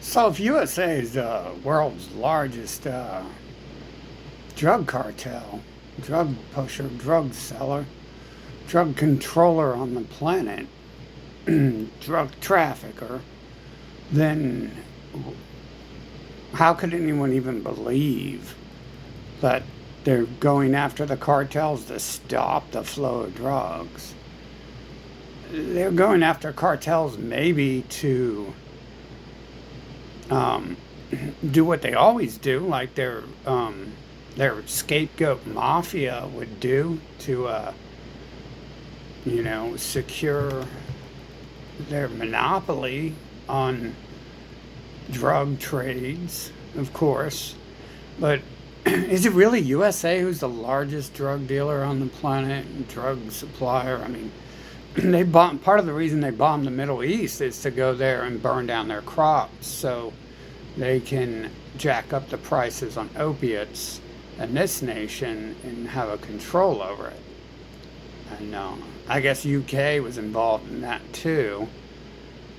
So if USA is the world's largest drug cartel, drug pusher, drug seller, drug controller on the planet, drug trafficker, then how could anyone even believe that they're going after the cartels to stop the flow of drugs? They're going after cartels maybe to um, do what they always do, like their scapegoat mafia would do to, secure their monopoly on drug trades, of course. But is it really USA who's the largest drug dealer on the planet and drug supplier? I mean, they bomb. Part of the reason they bombed the Middle East is to go there and burn down their crops, so they can jack up the prices on opiates in this nation and have a control over it. And I guess UK was involved in that too,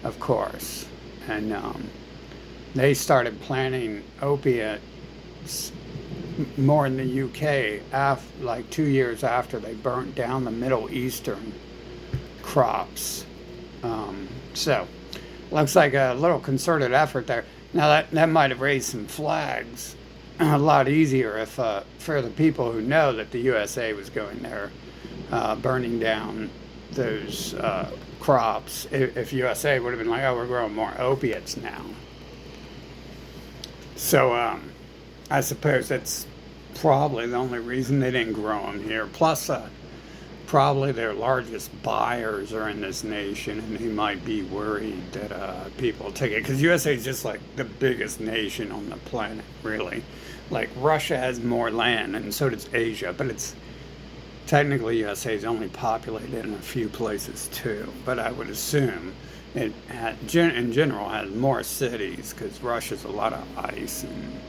of course. And they started planting opiates more in the UK like 2 years after they burnt down the Middle Eastern crops. So, looks like a little concerted effort there. Now that might have raised some flags a lot easier if for the people who know that the USA was going there, burning down those crops. If USA would have been like, oh, we're growing more opiates now. So I suppose that's probably the only reason they didn't grow them here. Plus, probably their largest buyers are in this nation, and he might be worried that people take it because USA is just like the biggest nation on the planet, really. Like Russia has more land, and so does Asia, but it's technically USA is only populated in a few places too. But I would assume it in general has more cities because Russia's a lot of ice, and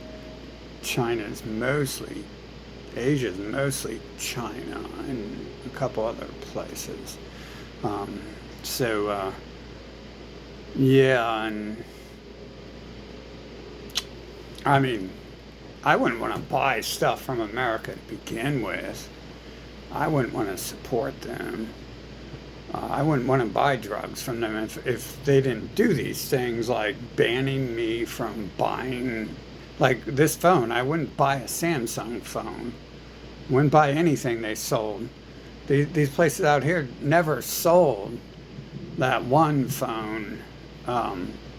China's mostly Asia's mostly China and a couple other places. Um, so, yeah, and I mean, I wouldn't want to buy stuff from America to begin with. I wouldn't want to support them. I wouldn't want to buy drugs from them if they didn't do these things like banning me from buying, like this phone. I wouldn't buy a Samsung phone. Wouldn't buy anything they sold. These places out here never sold that one phone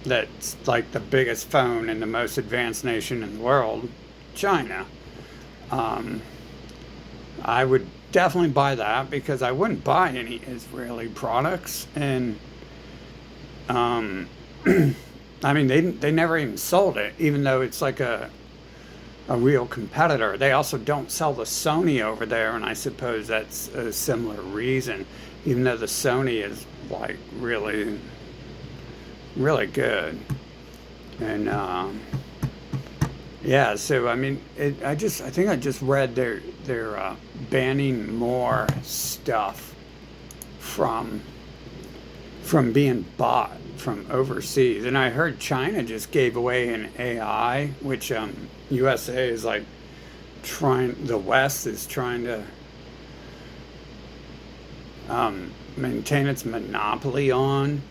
that's like the biggest phone in the most advanced nation in the world, China. Um, I would definitely buy that because I wouldn't buy any Israeli products. And um, I mean, they never even sold it, even though it's like a real competitor. They also don't sell the Sony over there, and I suppose that's a similar reason, even though the Sony is like really, really good. And yeah, so I mean, I think I just read they're banning more stuff from being bought from overseas. And I heard China just gave away an AI, which USA is like the West is trying to maintain its monopoly on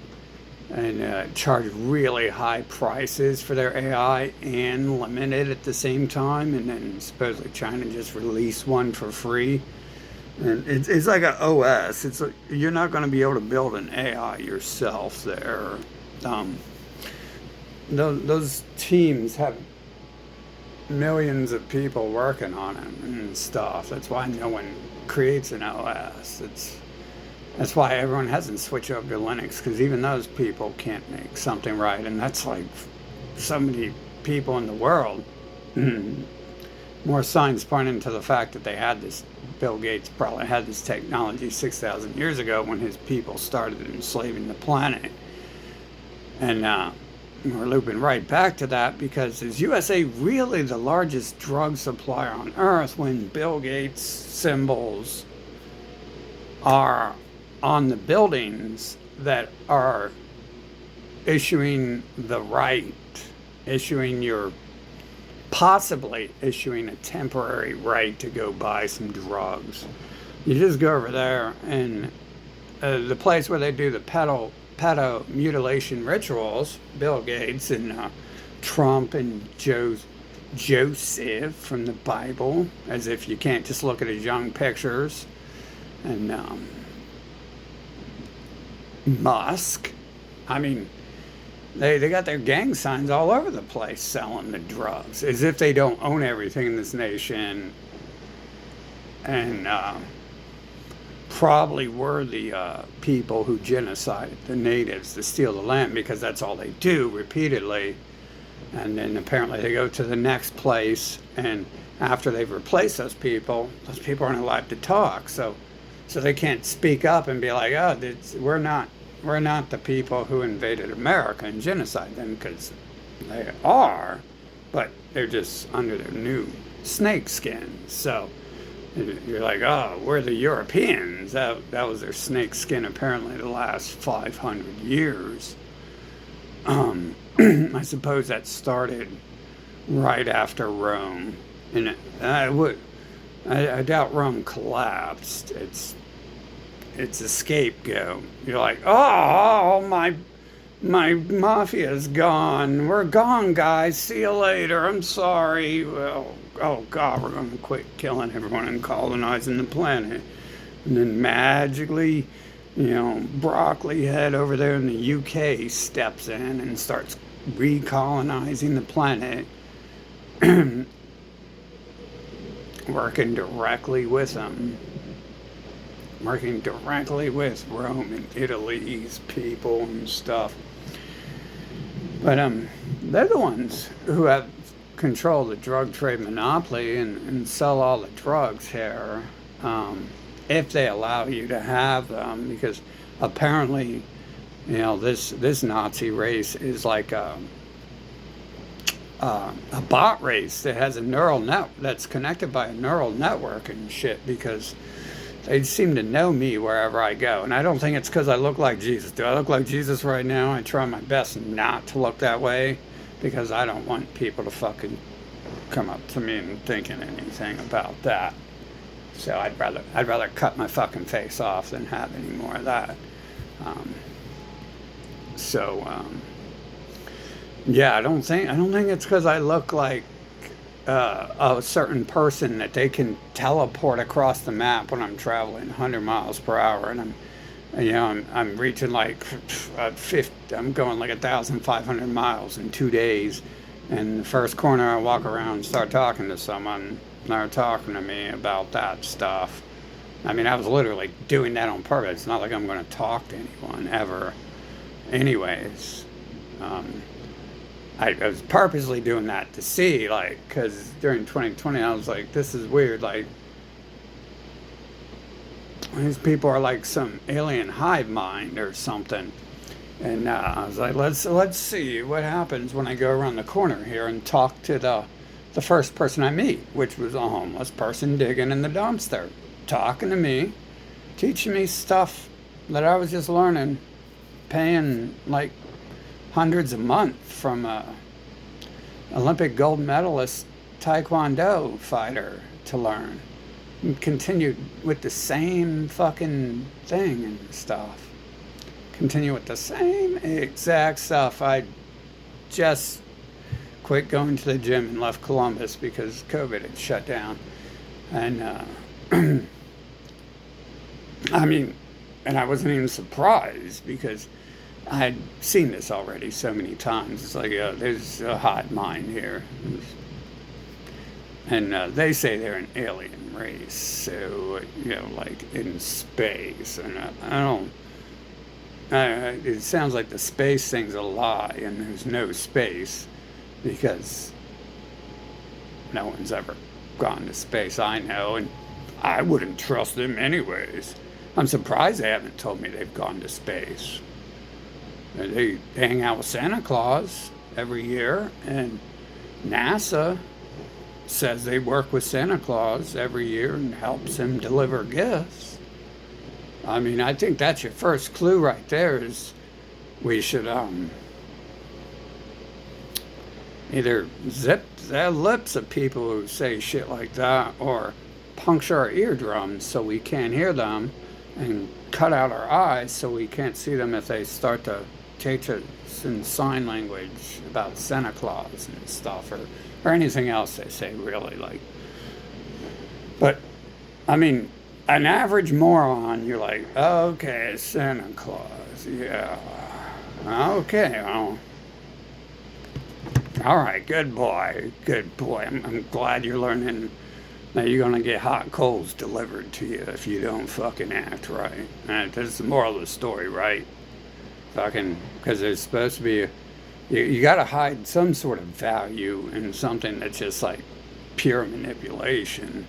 and charge really high prices for their AI and limit it at the same time. And then supposedly China just released one for free. And it's like an OS. It's like, you're not going to be able to build an AI yourself there. Um, those teams have millions of people working on it and stuff. That's why no one creates an OS. That's why everyone hasn't switched over to Linux because even those people can't make something right. And that's like so many people in the world. More signs pointing to the fact that they had this. Bill Gates probably had this technology 6,000 years ago when his people started enslaving the planet. And we're looping right back to that because is USA really the largest drug supplier on Earth when Bill Gates symbols are on the buildings that are issuing the right issuing your possibly issuing a temporary right to go buy some drugs. You just go over there and the place where they do the pedo mutilation rituals, Bill Gates and Trump and Joseph from the Bible, as if you can't just look at his young pictures, and Musk. I mean, they got their gang signs all over the place selling the drugs, as if they don't own everything in this nation, and probably were the people who genocided the natives to steal the land, because that's all they do repeatedly. And then apparently they go to the next place, and after they've replaced those people aren't allowed to talk. So they can't speak up and be like, oh, we're not the people who invaded America and genocide them, because they are, but they're just under their new snake skin. So you're like, oh, we're the Europeans. That was their snake skin apparently the last 500 years. I suppose that started right after Rome, and I doubt Rome collapsed. It's a scapegoat. You're like, oh, my mafia's gone. We're gone, guys. See you later. I'm sorry. Well, oh God, we're gonna quit killing everyone and colonizing the planet, and then magically, Broccoli head over there in the UK steps in and starts recolonizing the planet, working directly with them, working directly with Rome and Italy's people and stuff. But they're the ones who have control the drug trade monopoly and sell all the drugs here, if they allow you to have them, because apparently, this Nazi race is like a bot race that has a neural net that's connected by a neural network and shit, because they seem to know me wherever I go. And I don't think it's because I look like Jesus. Do I look like Jesus right now? I try my best not to look that way, because I don't want people to fucking come up to me and thinking anything about that. So I'd rather cut my fucking face off than have any more of that. Yeah, I don't think it's because I look like a certain person that they can teleport across the map when I'm traveling 100 miles per hour, and I'm reaching like 50. I'm going like 1,500 miles in 2 days, and the first corner I walk around and start talking to someone. They're talking to me about that stuff. I mean, I was literally doing that on purpose. It's not like I'm going to talk to anyone ever. Anyways, I was purposely doing that to see, like, because during 2020 I was like, this is weird. Like, these people are like some alien hive mind or something. And I was like, let's see what happens when I go around the corner here and talk to the first person I meet, which was a homeless person digging in the dumpster, talking to me, teaching me stuff that I was just learning, paying like hundreds a month from a Olympic gold medalist Taekwondo fighter to learn, and continued with the same fucking thing and stuff. Continue with the same exact stuff. I just quit going to the gym and left Columbus because COVID had shut down. And I mean, and I wasn't even surprised, because I had seen this already so many times. It's like, there's a hive mind here. And they say they're an alien race, so, like in space. And I don't, it sounds like the space thing's a lie, and there's no space, because no one's ever gone to space, I know, and I wouldn't trust them anyways. I'm surprised they haven't told me they've gone to space. They hang out with Santa Claus every year, and NASA says they work with Santa Claus every year and helps him deliver gifts. I mean, I think that's your first clue right there, is we should either zip their lips at people who say shit like that, or puncture our eardrums so we can't hear them, and cut out our eyes so we can't see them if they start to teach us in sign language about Santa Claus and stuff, or anything else they say, really. Like, but I mean, an average moron, you're like, okay, Santa Claus, yeah, okay, well, all right, good boy, good boy. I'm glad you're learning that you're gonna get hot coals delivered to you if you don't fucking act right. And that's the moral of the story, right? Fucking, because there's supposed to be, you gotta hide some sort of value in something that's just like pure manipulation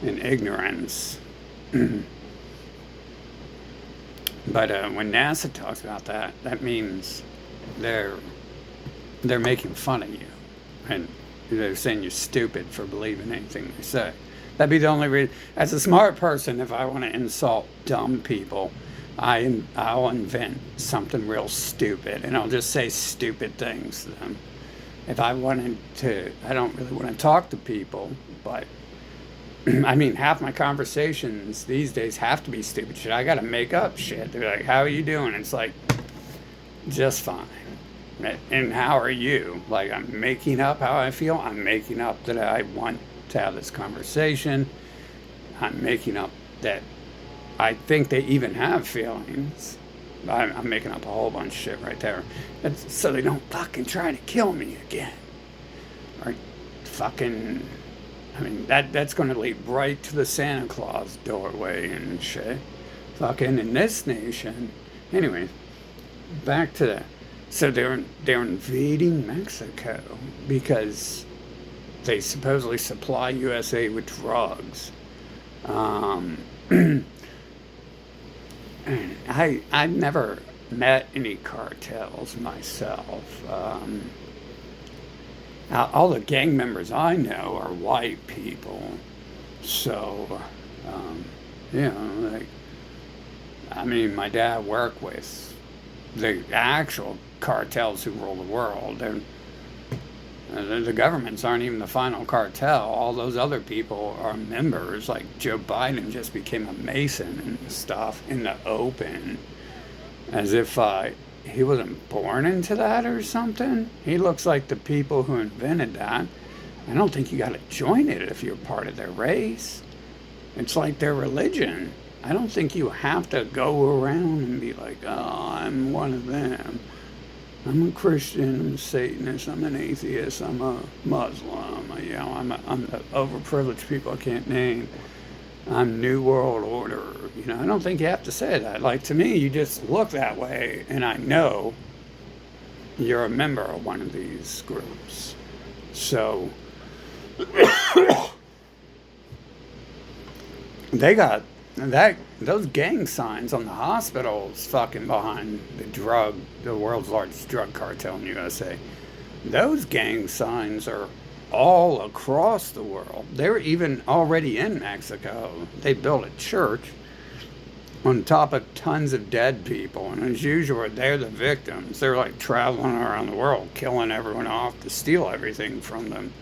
and ignorance. But when NASA talks about that, that means they're making fun of you, and they're saying you're stupid for believing anything they say. That'd be the only reason. As a smart person, if I want to insult dumb people, I'll invent something real stupid, and I'll just say stupid things to them. If I wanted to, I don't really want to talk to people, but I mean, half my conversations these days have to be stupid shit. I got to make up shit. They're like, "How are you doing?" It's like, just fine. And how are you? Like, I'm making up how I feel. I'm making up that I want to have this conversation. I'm making up that I think they even have feelings. I'm making up a whole bunch of shit right there. So they don't fucking try to kill me again. Or fucking, I mean, that's going to lead right to the Santa Claus doorway and shit. Fucking in this nation. Anyway, back to that. So they're invading Mexico because they supposedly supply USA with drugs. I've never met any cartels myself. All the gang members I know are white people. So, like, I mean, my dad worked with the actual cartels who rule the world. The governments aren't even the final cartel. All those other people are members. Like Joe Biden just became a Mason and stuff in the open, as if he wasn't born into that or something. He looks like the people who invented that. I don't think you got to join it if you're part of their race. It's like their religion. I don't think you have to go around and be like, oh, I'm one of them. I'm a Christian, I'm a Satanist, I'm an atheist, I'm a Muslim, I'm the overprivileged people I can't name. I'm New World Order. I don't think you have to say that. Like, to me, you just look that way, and I know you're a member of one of these groups. So, they got those gang signs on the hospitals fucking behind the world's largest drug cartel in the USA. Those gang signs are all across the world. They're even already in Mexico. They built a church on top of tons of dead people, and as usual, they're the victims. They're like traveling around the world, killing everyone off to steal everything from them.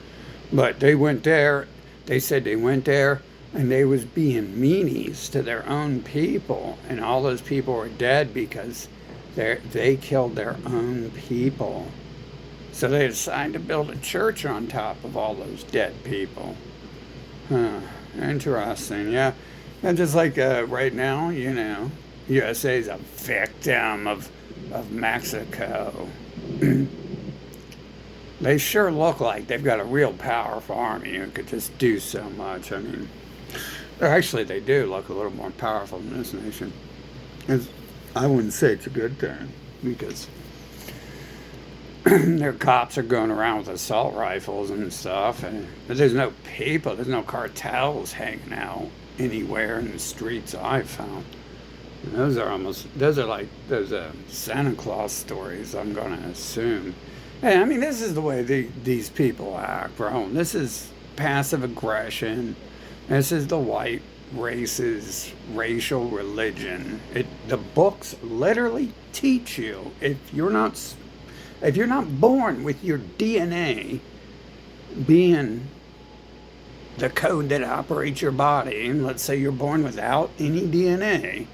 But they went there. They said they went there, and they was being meanies to their own people, and all those people were dead because they killed their own people. So they decided to build a church on top of all those dead people. Huh. Interesting, yeah. And just like right now, USA is a victim of Mexico. They sure look like they've got a real powerful army who could just do so much. I mean, actually, they do look a little more powerful than this nation. I wouldn't say it's a good thing, because their cops are going around with assault rifles and stuff, but there's no people, there's no cartels hanging out anywhere in the streets I've found. And those are like those Santa Claus stories, I'm going to assume. Hey, I mean, this is the way these people act, bro. This is passive aggression. This is the white race's racial religion. The books literally teach you, if you're not If you're not born with your DNA being the code that operates your body, and let's say you're born without any DNA,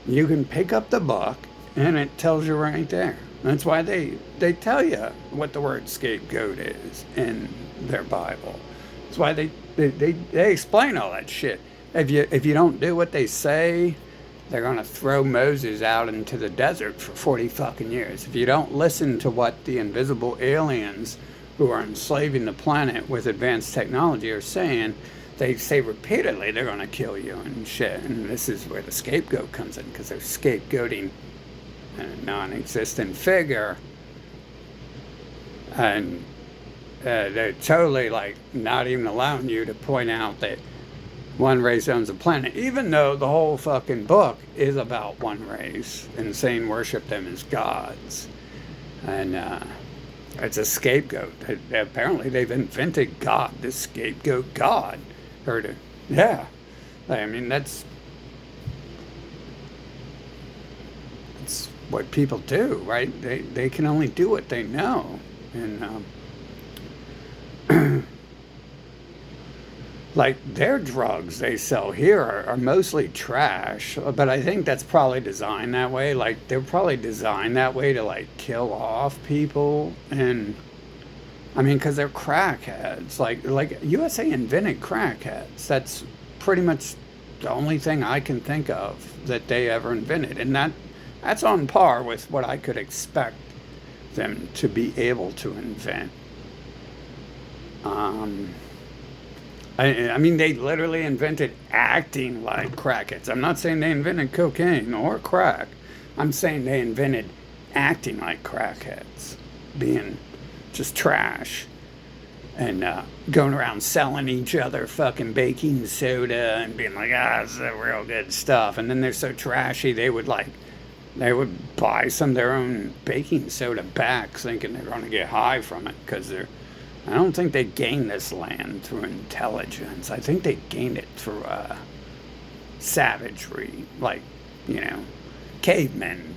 you can pick up the book and it tells you right there. That's why they tell you what the word scapegoat is in their Bible. That's why they explain all that shit. If you don't do what they say, they're gonna throw Moses out into the desert for 40 fucking years. If you don't listen to what the invisible aliens who are enslaving the planet with advanced technology are saying, they say repeatedly they're gonna kill you and shit. And this is where the scapegoat comes in, because they're scapegoating a non-existent figure, and they're totally like not even allowing you to point out that one race owns the planet, even though the whole fucking book is about one race and saying worship them as gods. And it's a scapegoat. Apparently they've invented God, this scapegoat God. Heard it? Yeah. I mean, that's what people do, right? They can only do what they know. And like their drugs they sell here are mostly trash, but I think that's probably designed that way. Like they're probably designed that way to like kill off people. And I mean, because they're crackheads. Like USA invented crackheads. That's pretty much the only thing I can think of that they ever invented, and that's on par with what I could expect them to be able to invent. I mean, they literally invented acting like crackheads. I'm not saying they invented cocaine or crack. I'm saying they invented acting like crackheads, being just trash, and going around selling each other fucking baking soda and being like, this is real good stuff. And then they're so trashy, they would buy some of their own baking soda back, thinking they're going to get high from it, because I don't think they gained this land through intelligence. I think they gained it through savagery, like, cavemen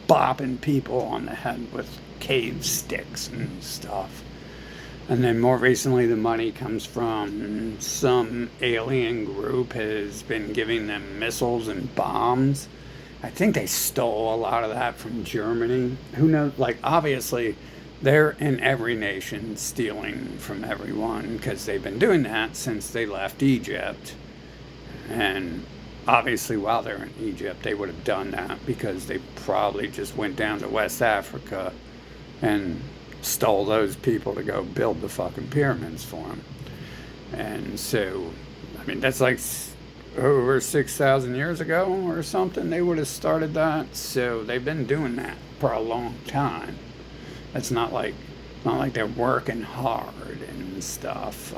bopping people on the head with cave sticks and stuff. And then more recently, the money comes from some alien group has been giving them missiles and bombs. I think they stole a lot of that from Germany. Who knows? Like, obviously, they're in every nation stealing from everyone, because they've been doing that since they left Egypt. And obviously, while they're in Egypt, they would have done that because they probably just went down to West Africa and stole those people to go build the fucking pyramids for them. And so, I mean, that's like over 6,000 years ago or something, they would have started that. So they've been doing that for a long time. It's not like they're working hard and stuff,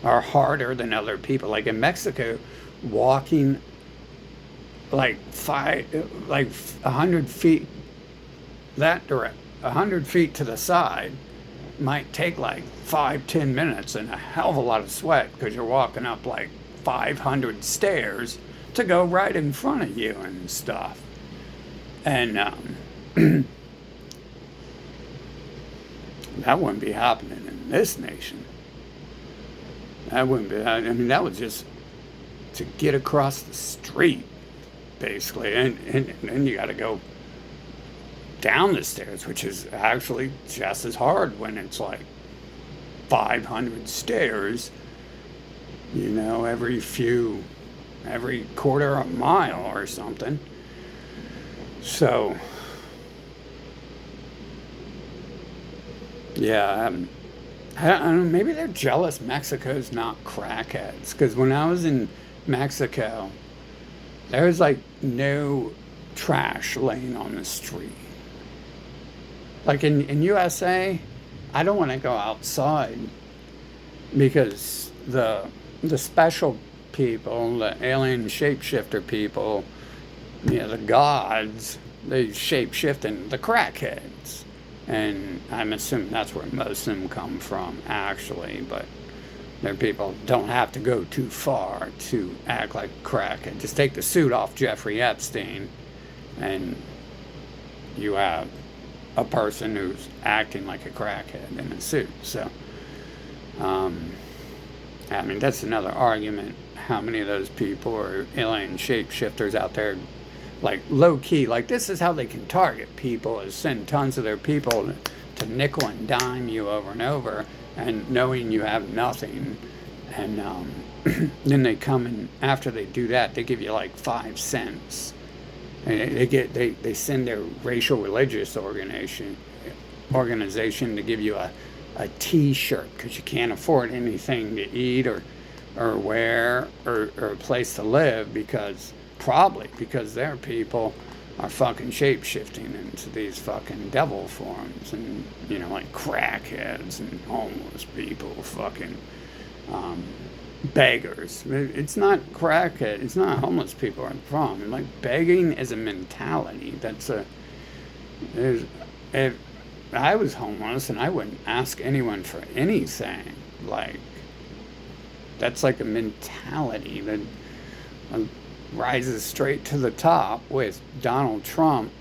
or harder than other people. Like in Mexico, walking like 100 feet that direct, 100 feet to the side might take like 5-10 minutes and a hell of a lot of sweat, because you're walking up like 500 stairs to go right in front of you and stuff. And that wouldn't be happening in this nation. That wouldn't be. I mean, that was just to get across the street, basically, and then you got to go down the stairs, which is actually just as hard when it's like 500 stairs, every quarter of a mile or something. So, yeah, I don't know, maybe they're jealous Mexico's not crackheads, because when I was in Mexico, there was like no trash laying on the street. Like in USA, I don't want to go outside because the special people, the alien shapeshifter people, the gods, they shapeshift into the crackheads. And I'm assuming that's where most of them come from, actually, but their people don't have to go too far to act like a crackhead. Just take the suit off Jeffrey Epstein, and you have a person who's acting like a crackhead in a suit. So, I mean, that's another argument. How many of those people are alien shapeshifters out there, like low key? Like, this is how they can target people: is send tons of their people to nickel and dime you over and over, and knowing you have nothing, and then they come and after they do that, they give you like 5 cents, and they send their racial religious organization to give you a T-shirt because you can't afford anything to eat or wear or a place to live probably because their people are fucking shape-shifting into these fucking devil forms, and like crackheads and homeless people, fucking beggars. It's not crackhead, it's not homeless people are the problem. Like, begging is a mentality. If I was homeless and I wouldn't ask anyone for anything, like, that's like a mentality that rises straight to the top with Donald Trump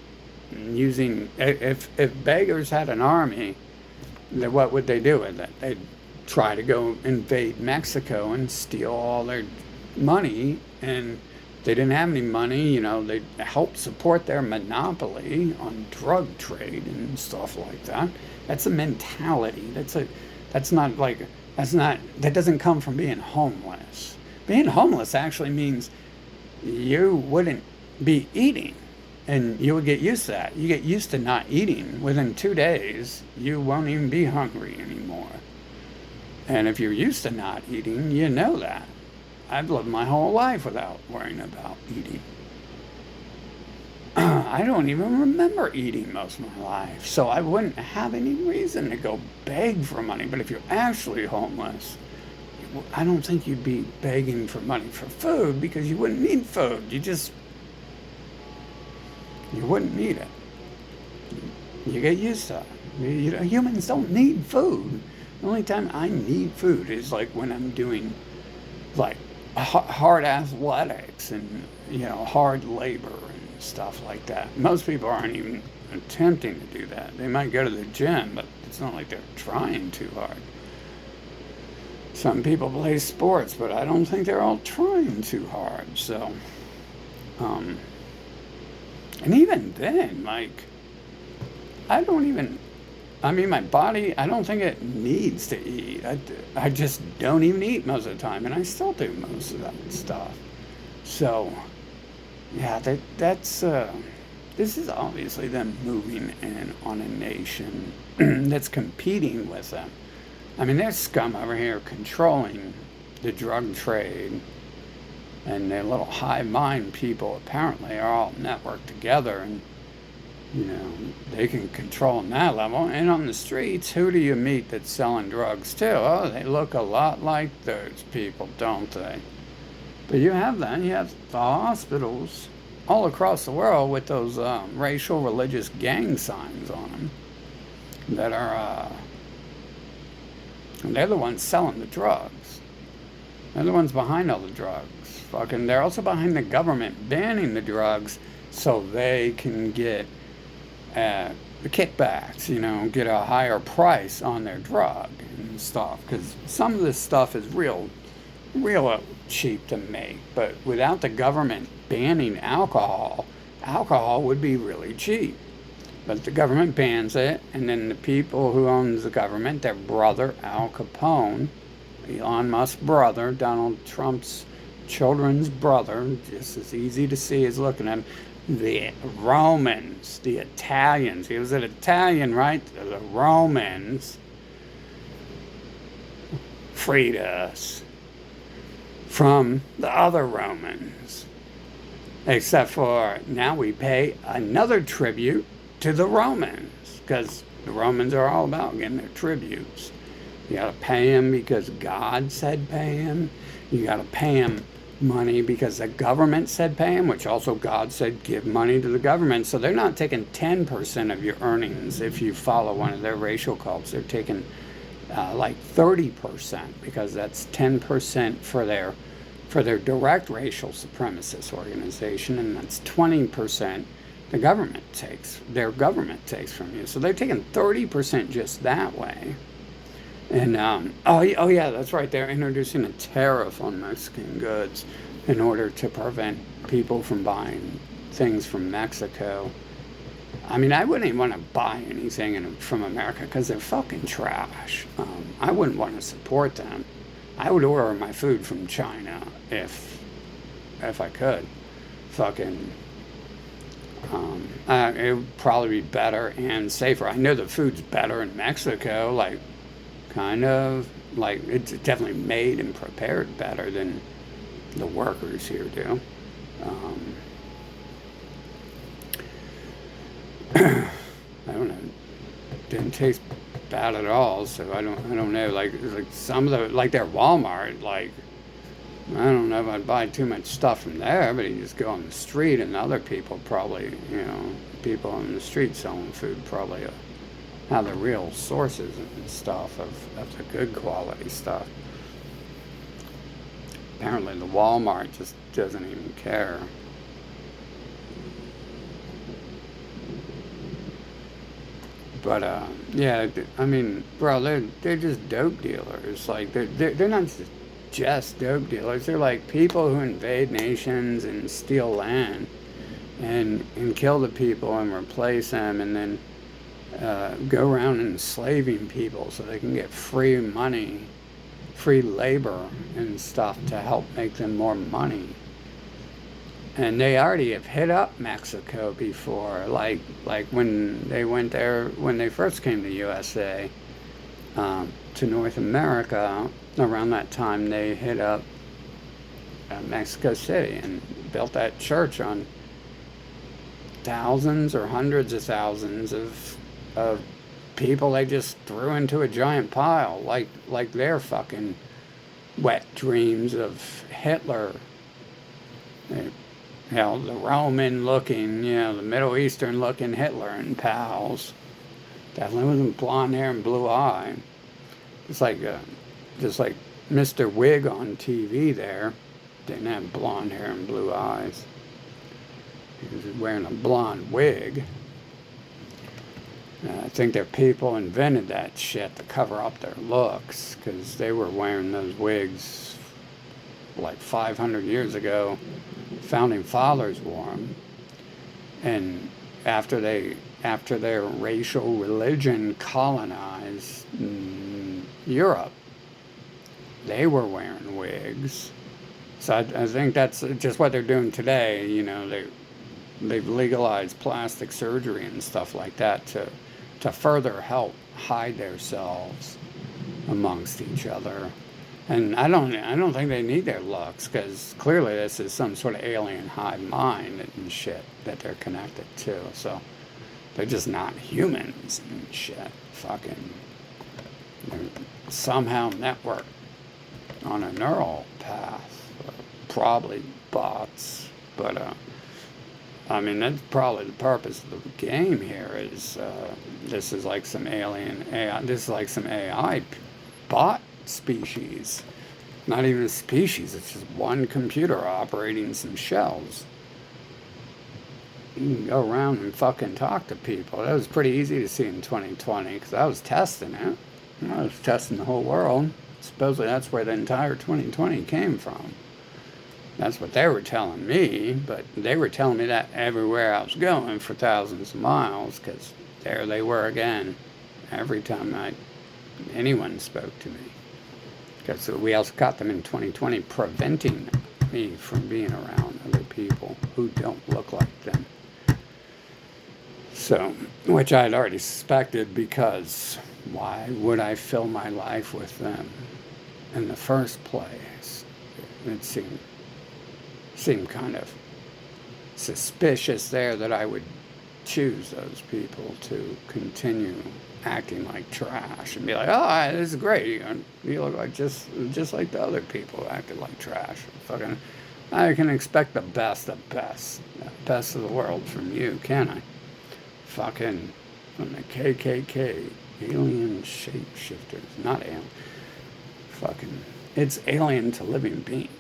using. If beggars had an army, then what would they do with it? They'd try to go invade Mexico and steal all their money, and they didn't have any money. They'd help support their monopoly on drug trade and stuff like that. That's a mentality. That doesn't come from being homeless. Being homeless actually means you wouldn't be eating, and you would get used to that. You get used to not eating. Within 2 days, you won't even be hungry anymore. And if you're used to not eating, you know that. I've lived my whole life without worrying about eating. I don't even remember eating most of my life, so I wouldn't have any reason to go beg for money. But if you're actually homeless, I don't think you'd be begging for money for food, because you wouldn't need food. You wouldn't need it. You get used to it. Humans don't need food. The only time I need food is like when I'm doing like hard athletics and hard labor and stuff like that. Most people aren't even attempting to do that. They might go to the gym, but it's not like they're trying too hard. Some people play sports, but I don't think they're all trying too hard. So, and even then, like, my body, I don't think it needs to eat. I just don't even eat most of the time, and I still do most of that stuff. So, yeah, this is obviously them moving in on a nation that's competing with them. I mean, there's scum over here controlling the drug trade, and their little hive mind people apparently are all networked together, and they can control on that level. And on the streets, who do you meet that's selling drugs too? Oh, they look a lot like those people, don't they? But you have that. You have the hospitals all across the world with those racial religious gang signs on them that are they're the ones selling the drugs. They're the ones behind all the drugs. They're also behind the government banning the drugs so they can get the kickbacks, get a higher price on their drug and stuff. Because some of this stuff is real cheap to make. But without the government banning alcohol would be really cheap. But the government bans it, and then the people who owns the government, their brother, Al Capone, Elon Musk's brother, Donald Trump's children's brother, just as easy to see as looking at him, the Romans, the Italians, he was an Italian, right? The Romans freed us from the other Romans. Except for now we pay another tribute to the Romans, because the Romans are all about getting their tributes. You got to pay them because God said pay them. You got to pay them money because the government said pay them, which also God said give money to the government. So they're not taking 10% of your earnings if you follow one of their racial cults. They're taking like 30%, because that's 10% for their direct racial supremacist organization, and that's 20% their government takes from you. So they're taking 30% just that way. And oh yeah, that's right. They're introducing a tariff on Mexican goods in order to prevent people from buying things from Mexico. I mean, I wouldn't even want to buy anything from America because they're fucking trash. I wouldn't want to support them. I would order my food from China if I could. Fucking, it would probably be better and safer. I know the food's better in Mexico, like kind of like it's definitely made and prepared better than the workers here do. I don't know. Didn't taste bad at all, so I don't know. Like some of the like their Walmart, like I don't know if I'd buy too much stuff from there, but you just go on the street and other people probably, people on the street selling food probably have the real sources and stuff of the good quality stuff. Apparently the Walmart just doesn't even care. But yeah, I mean, bro, they're just dope dealers. Like they're not just dope dealers. They're like people who invade nations and steal land and kill the people and replace them, and then go around enslaving people so they can get free money, free labor and stuff to help make them more money. And they already have hit up Mexico before, like when they went there, when they first came to USA, to North America. Around that time, they hit up Mexico City and built that church on thousands or hundreds of thousands of people they just threw into a giant pile, like their fucking wet dreams of Hitler. The Roman looking, the Middle Eastern looking Hitler and pals. Definitely wasn't blonde hair and blue eye. Just like Mr. Wig on TV there. Didn't have blonde hair and blue eyes. He was wearing a blonde wig. I think their people invented that shit to cover up their looks, because they were wearing those wigs like 500 years ago. Founding fathers wore them, and after their racial religion colonized Europe, they were wearing wigs. So I think that's just what they're doing today. They've legalized plastic surgery and stuff like that to further help hide themselves amongst each other. And I don't think they need their looks, because clearly this is some sort of alien hive mind and shit that they're connected to. So they're just not humans and shit. Fucking, they're somehow networked on a neural path. Probably bots, but I mean, that's probably the purpose of the game here. Is this is like some alien AI? This is like some AI bot species. Not even a species, it's just one computer operating some shells. You can go around and fucking talk to people. That was pretty easy to see in 2020, because I was testing it. I was testing the whole world. Supposedly that's where the entire 2020 came from. That's what they were telling me, but they were telling me that everywhere I was going for thousands of miles, because there they were again, every time anyone spoke to me. Because we also caught them in 2020 preventing me from being around other people who don't look like them. So, which I had already suspected, because why would I fill my life with them in the first place? It seemed kind of suspicious there that I would choose those people to continue acting like trash and be like, oh, this is great. You look like just like the other people who acted like trash. Fucking, I can expect the best of the world from you, can I? Fucking from the KKK, alien shapeshifters, not alien. Fucking, it's alien to living beings.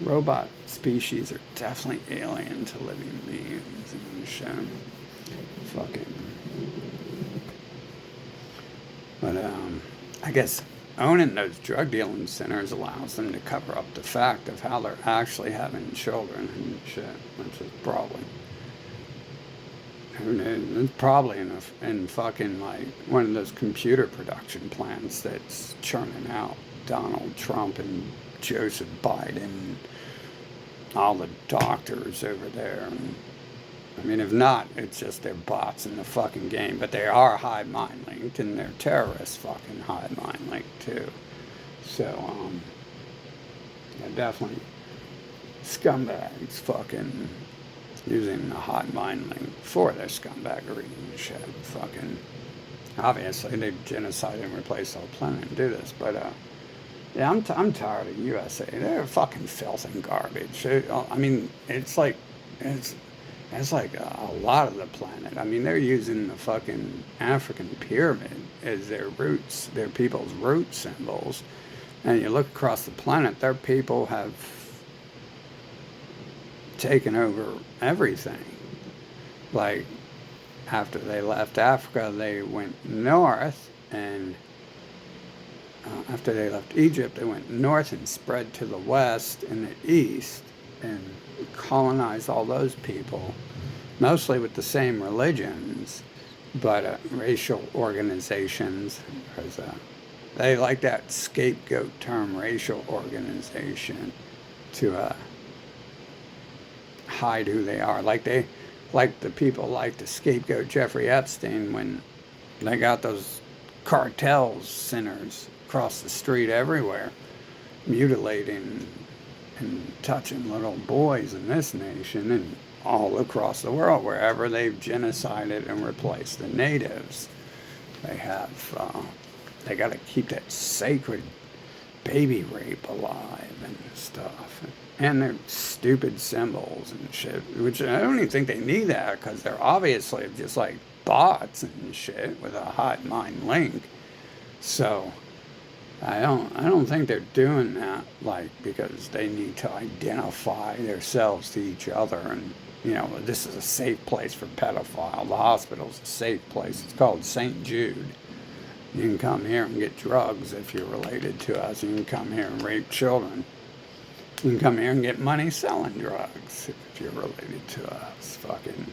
Robot species are definitely alien to living beings and shit. Fucking. But, I guess owning those drug dealing centers allows them to cover up the fact of how they're actually having children and shit, which is probably. Who knows? It's probably in fucking like one of those computer production plants that's churning out Donald Trump and Joseph Biden, all the doctors over there. And, I mean, if not, it's just they're bots in the fucking game. But they are hive mind linked, and they're terrorists fucking hive mind linked too. So, yeah, definitely scumbags fucking using the hive mind link for their scumbaggery and shit. Fucking, obviously, they genocide and replace the whole planet and do this. But, yeah, I'm tired of USA. They're fucking filth and garbage. I mean, it's like a lot of the planet. I mean, they're using the fucking African pyramid as their roots, their people's root symbols. And you look across the planet, their people have taken over everything. Like, after they left Africa, they went north, and after they left Egypt, they went north and spread to the west and the east and colonized all those people, mostly with the same religions, but racial organizations, because they like that scapegoat term, racial organization, to hide who they are. Like the people like to scapegoat Jeffrey Epstein when they got those cartel centers across the street everywhere, mutilating and touching little boys in this nation and all across the world, wherever they've genocided and replaced the natives. They got to keep that sacred baby rape alive and stuff. And their stupid symbols and shit, which I don't even think they need that, because they're obviously just like bots and shit with a hive mind link. So I don't think they're doing that like because they need to identify themselves to each other, and this is a safe place for pedophile. The hospital's a safe place. It's called St. Jude. You can come here and get drugs if you're related to us. You can come here and rape children. You can come here and get money selling drugs if you're related to us. Fucking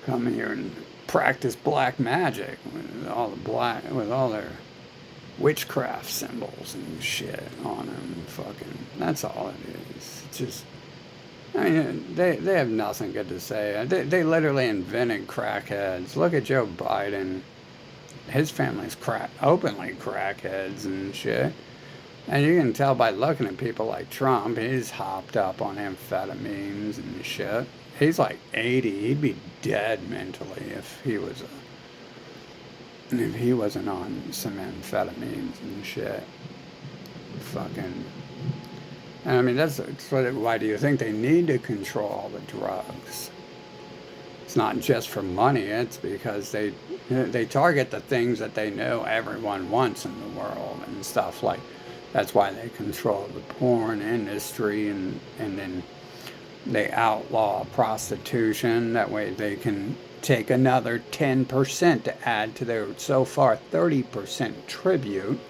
come here and practice black magic with all their witchcraft symbols and shit on them. Fucking, that's all it is. It's just, I mean, they have nothing good to say. They literally invented crackheads. Look at Joe Biden. His family's openly crackheads and shit. And you can tell by looking at people like Trump, he's hopped up on amphetamines and shit. He's like 80. He'd be dead mentally if he wasn't on some amphetamines and shit. Fucking. And I mean, why do you think they need to control all the drugs? It's not just for money. It's because they target the things that they know everyone wants in the world and stuff like. That's why they control the porn industry, and then they outlaw prostitution. That way they can take another 10% to add to their so far 30% tribute.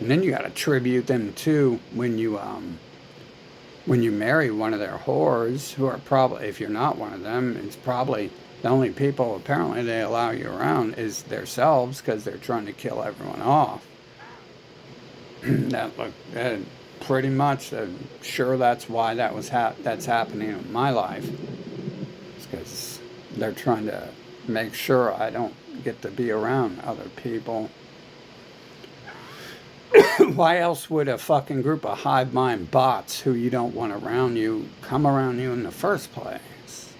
And then you got to tribute them too when you marry one of their whores, who are probably, if you're not one of them, it's probably the only people apparently they allow you around is themselves, because they're trying to kill everyone off. Pretty much sure that's why that's happening in my life. It's because they're trying to make sure I don't get to be around other people. Why else would a fucking group of hive mind bots who you don't want around you come around you in the first place?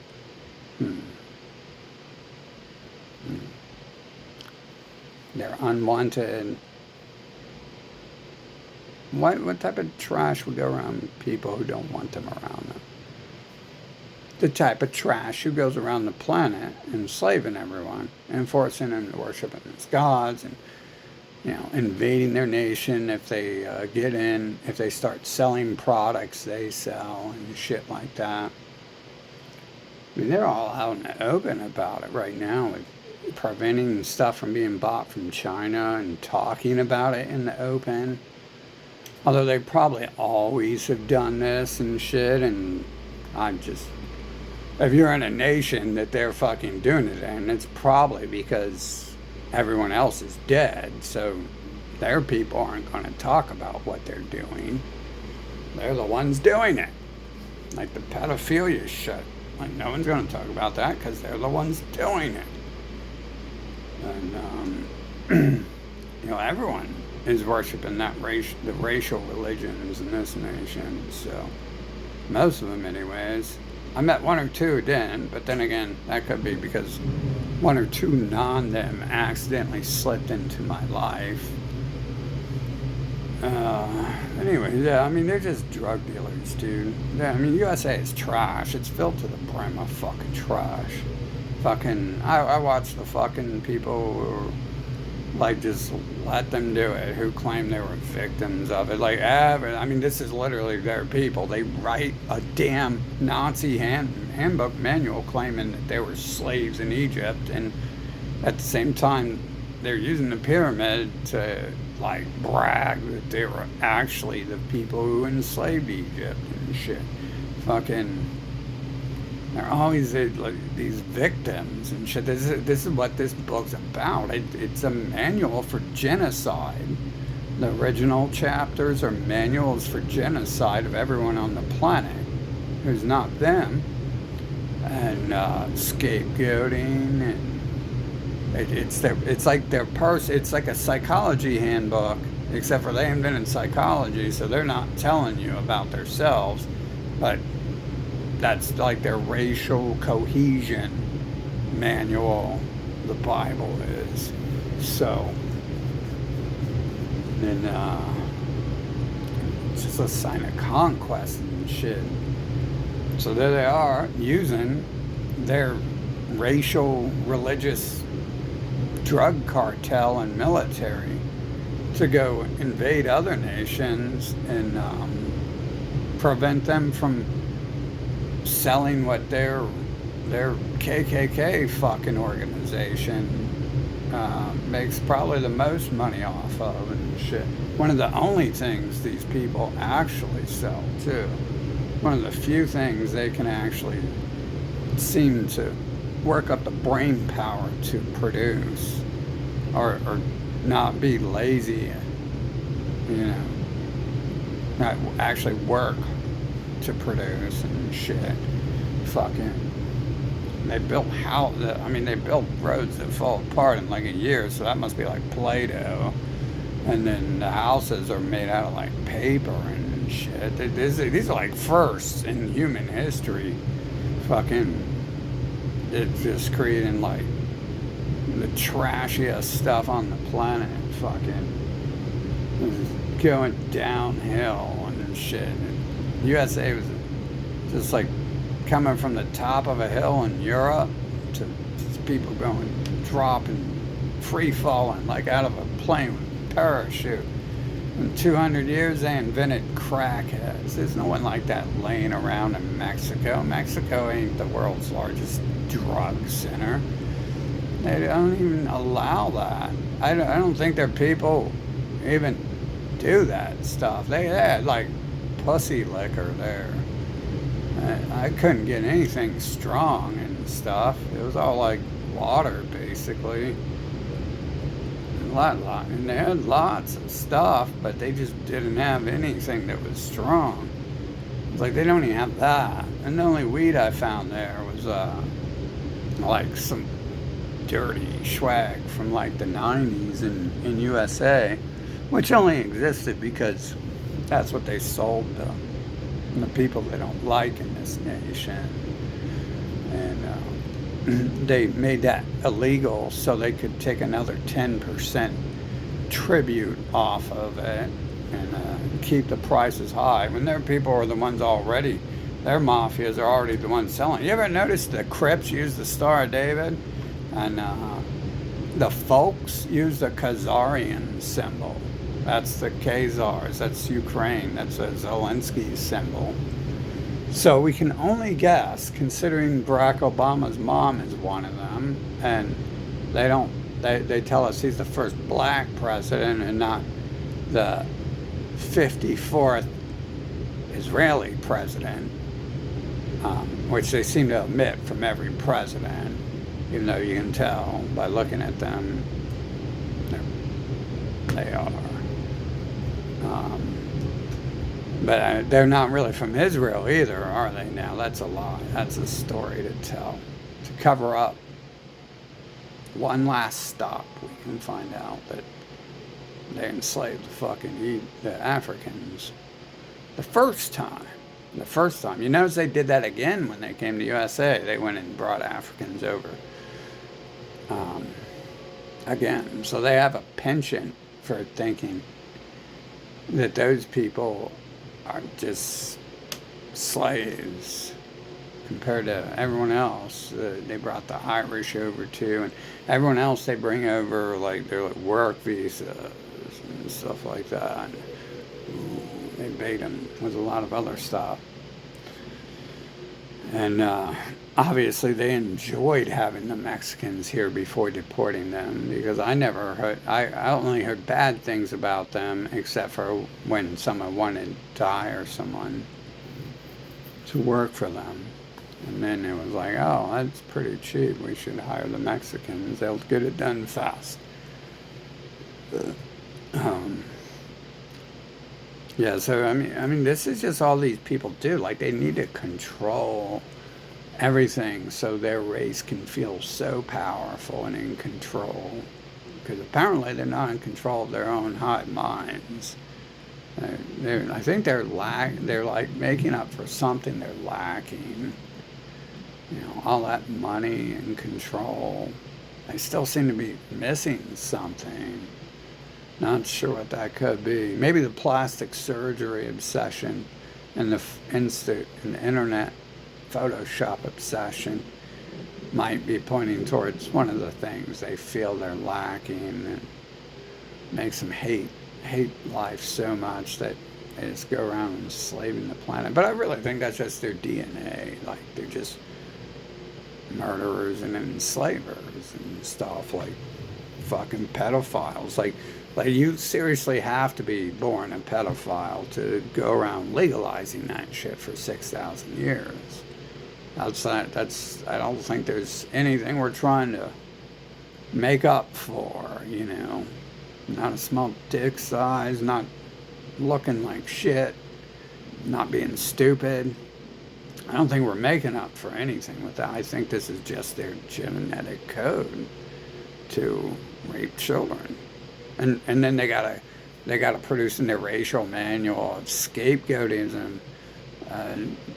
They're unwanted. What type of trash would go around people who don't want them around them? The type of trash who goes around the planet enslaving everyone and forcing them to worship them as gods, and invading their nation if they get in, if they start selling products they sell and shit like that. I mean, they're all out in the open about it right now with preventing stuff from being bought from China and talking about it in the open. Although they probably always have done this and shit, and I'm just, if you're in a nation that they're fucking doing it in, it's probably because everyone else is dead, so their people aren't going to talk about what they're doing. They're the ones doing it. Like the pedophilia shit. Like, no one's going to talk about that because they're the ones doing it. And, everyone is worshiping the racial religions in this nation. So, most of them anyways. I met one or two who didn't, but then again, that could be because one or two non-them accidentally slipped into my life. Anyway, yeah, I mean, they're just drug dealers, dude. Yeah, I mean, USA is trash. It's filled to the brim of fucking trash. I watch the fucking people who, just let them do it, who claim they were victims of it. I mean, this is literally their people. They write a damn Nazi handbook manual claiming that they were slaves in Egypt, and at the same time, they're using the pyramid to, brag that they were actually the people who enslaved Egypt and shit. They're always these victims and shit. This is what this book's about. It's a manual for genocide. The original chapters are manuals for genocide of everyone on the planet who's not them, and scapegoating, and it's like a psychology handbook, except for they invented psychology, so they're not telling you about themselves, but that's like their racial cohesion manual. The Bible is. So, and it's just a sign of conquest and shit. So there they are, using their racial, religious drug cartel and military to go invade other nations and prevent them from selling what their KKK fucking organization makes probably the most money off of and shit. One of the only things these people actually sell too. One of the few things they can actually seem to work up the brain power to produce, or not be lazy, not actually work to produce and shit. They built they built roads that fall apart in like a year, so that must be like Play-Doh. And then the houses are made out of paper and shit. These are like firsts in human history. It's just creating the trashiest stuff on the planet. Going downhill and shit. And USA was just coming from the top of a hill in Europe to people dropping, free falling out of a plane with a parachute. In 200 years, they invented crackheads. There's no one like that laying around in Mexico. Mexico ain't the world's largest drug center. They don't even allow that. I don't think their people even do that stuff. They had pussy liquor there. I couldn't get anything strong and stuff. It was all water, basically. And they had lots of stuff, but they just didn't have anything that was strong. It's they don't even have that. And the only weed I found there was some dirty swag from the 90s in USA, which only existed because that's what they sold to the people they don't like in this nation. And they made that illegal so they could take another 10% tribute off of it and keep the prices high. When their people are the ones already, their mafias are already the ones selling. You ever notice the Crips use the Star of David? And the folks use the Khazarian symbol. That's the Khazars. That's Ukraine. That's a Zelensky symbol. So we can only guess, considering Barack Obama's mom is one of them, and they don't. They tell us he's the first black president and not the 54th Israeli president, which they seem to omit from every president, even though you can tell by looking at them, they are. But they're not really from Israel either, are they now? That's a lie. That's a story to tell, to cover up. One last stop, we can find out that they enslaved the Africans. The first time. You notice they did that again when they came to USA. They went and brought Africans over. Again. So they have a penchant for thinking that those people are just slaves compared to everyone else. They brought the Irish over too, and everyone else they bring over, like their work visas and stuff like that. They bait them with a lot of other stuff. And obviously they enjoyed having the Mexicans here before deporting them, because I only heard bad things about them, except for when someone wanted to hire someone to work for them. And then it was like, oh, that's pretty cheap. We should hire the Mexicans. They'll get it done fast. Yeah, so I mean, this is just all these people do. Like, they need to control everything so their race can feel so powerful and in control. Because apparently they're not in control of their own hive minds. I think they're like making up for something they're lacking. You know, all that money and control. They still seem to be missing something. Not sure what that could be. Maybe the plastic surgery obsession and the internet Photoshop obsession might be pointing towards one of the things they feel they're lacking, and makes them hate life so much that they just go around enslaving the planet. But I really think that's just their DNA. Like, they're just murderers and enslavers and stuff, like fucking pedophiles. Like you seriously have to be born a pedophile to go around legalizing that shit for 6,000 years. I don't think there's anything we're trying to make up for, you know. Not a small dick size, not looking like shit, not being stupid. I don't think we're making up for anything with that. I think this is just their genetic code to rape children. And then they gotta produce in their racial manual of scapegoatism.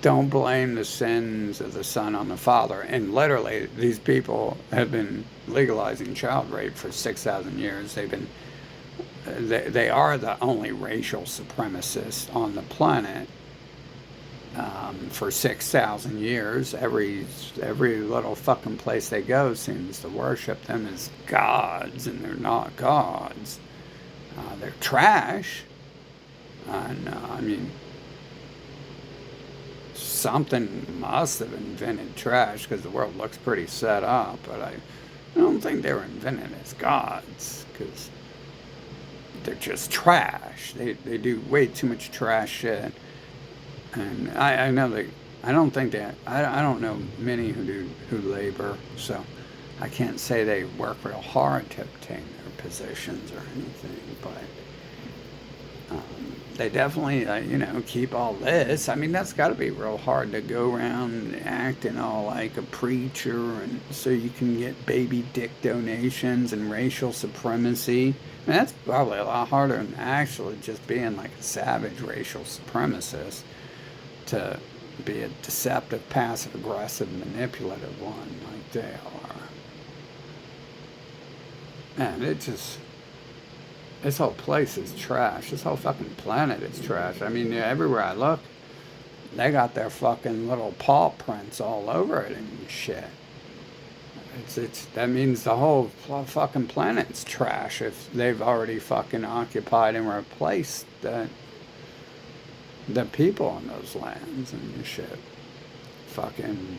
Don't blame the sins of the son on the father. And literally, these people have been legalizing child rape for 6,000 years. They are the only racial supremacists on the planet. For 6,000 years, every little fucking place they go seems to worship them as gods, and they're not gods. They're trash. And I mean, something must have invented trash, because the world looks pretty set up. But I don't think they were invented as gods, because they're just trash. They do way too much trash shit. And I know I don't know many who labor, so I can't say they work real hard to obtain their positions or anything, but they definitely, keep all this. I mean, that's got to be real hard to go around acting all like a preacher, and so you can get baby dick donations and racial supremacy. I mean, that's probably a lot harder than actually just being like a savage racial supremacist, to be a deceptive, passive-aggressive, manipulative one like they are. And this whole place is trash. This whole fucking planet is trash. I mean, everywhere I look, they got their fucking little paw prints all over it and shit. It's that means the whole fucking planet's trash if they've already fucking occupied and replaced the people on those lands and shit. Fucking.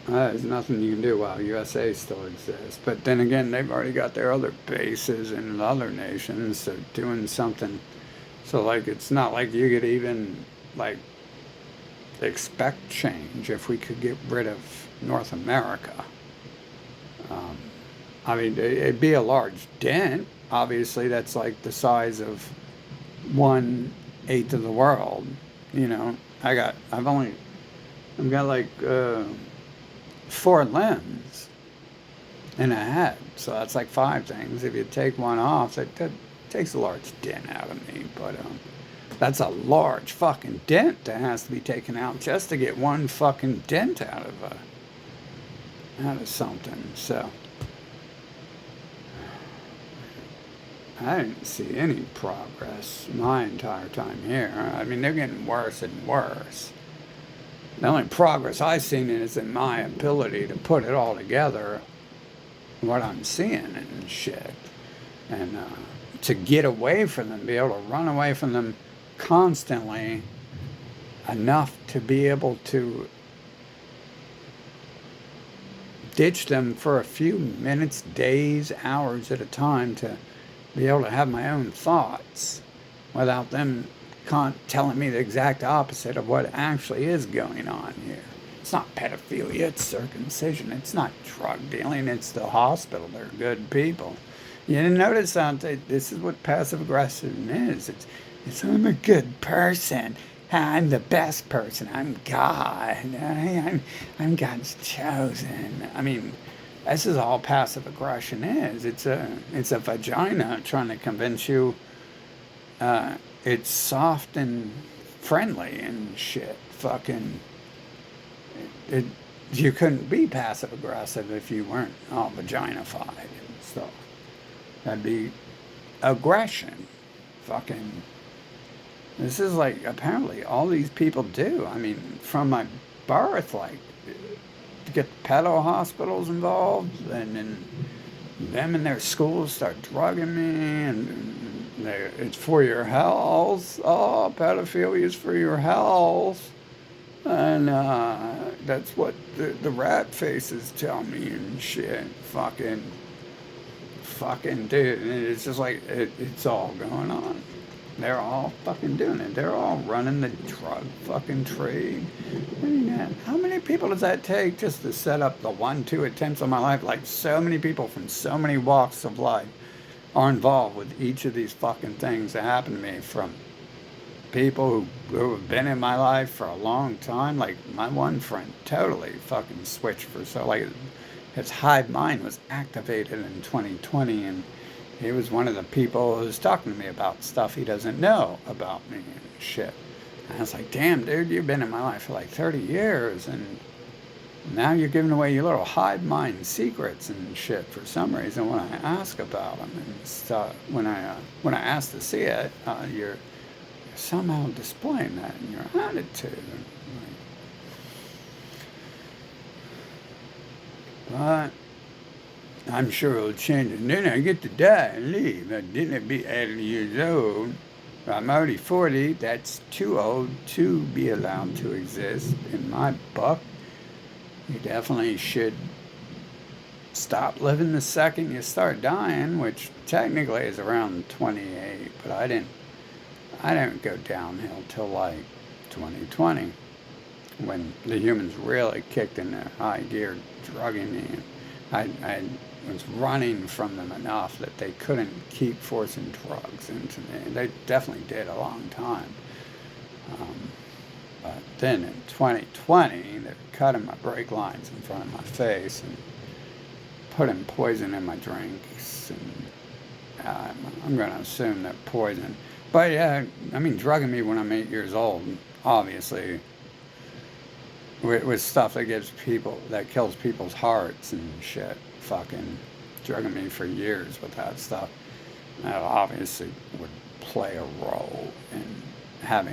There's nothing you can do while USA still exists. But then again, they've already got their other bases in other nations, so doing something. So, like, it's not like you could even, like, expect change if we could get rid of North America. Um, I mean, it'd be a large dent. Obviously, that's like the size of 1/8 of the world. You know, I've got like 4 limbs in a head, so that's like 5 things. If you take one off, that takes a large dent out of me. But that's a large fucking dent that has to be taken out just to get one fucking dent out of something. So I didn't see any progress my entire time here. I mean, they're getting worse and worse. The only progress I've seen is in my ability to put it all together, what I'm seeing and shit. And to get away from them, be able to run away from them constantly enough to be able to ditch them for a few minutes, days, hours at a time to be able to have my own thoughts without them telling me the exact opposite of what actually is going on here. It's not pedophilia, it's circumcision, it's not drug dealing, it's the hospital. They're good people. You didn't notice that this is what passive aggression is. It's I'm a good person. I'm the best person. I'm God. I'm God's chosen. I mean, this is all passive aggression is. It's a vagina trying to convince you it's soft and friendly and shit. Fucking, you couldn't be passive aggressive if you weren't all vaginified and stuff. That'd be aggression. Fucking. This is like apparently all these people do. I mean, from my birth, like to get the pedo hospitals involved, and then them and their schools start drugging me, and it's for your health. Oh, pedophilia is for your health, and that's what the rat faces tell me and shit. Fucking dude, and it's just like it's all going on. They're all fucking doing it. They're all running the drug fucking trade. I mean, how many people does that take just to set up the 1-2 attempts on my life? Like, so many people from so many walks of life are involved with each of these fucking things that happen to me, from people who have been in my life for a long time. Like, my one friend totally fucking switched for, so like his hive mind was activated in 2020, and he was one of the people who was talking to me about stuff he doesn't know about me and shit. And I was like, damn, dude, you've been in my life for like 30 years, and now you're giving away your little hive mind secrets and shit for some reason when I ask about them and stuff. When I ask to see it, you're somehow displaying that in your attitude. But I'm sure it'll change. And then I get to die and leave. I didn't be 80 years old. I'm already 40. That's too old to be allowed to exist in my book. You definitely should stop living the second you start dying, which technically is around 28. But I didn't go downhill till like 2020, when the humans really kicked into high gear, drugging me. I was running from them enough that they couldn't keep forcing drugs into me. They definitely did a long time. But then in 2020, they're cutting my brake lines in front of my face and putting poison in my drinks. And I'm going to assume that poison. But yeah, I mean, drugging me when I'm 8 years old, obviously, with stuff that kills people's hearts and shit. Fucking drugging me for years with that stuff. That obviously would play a role in having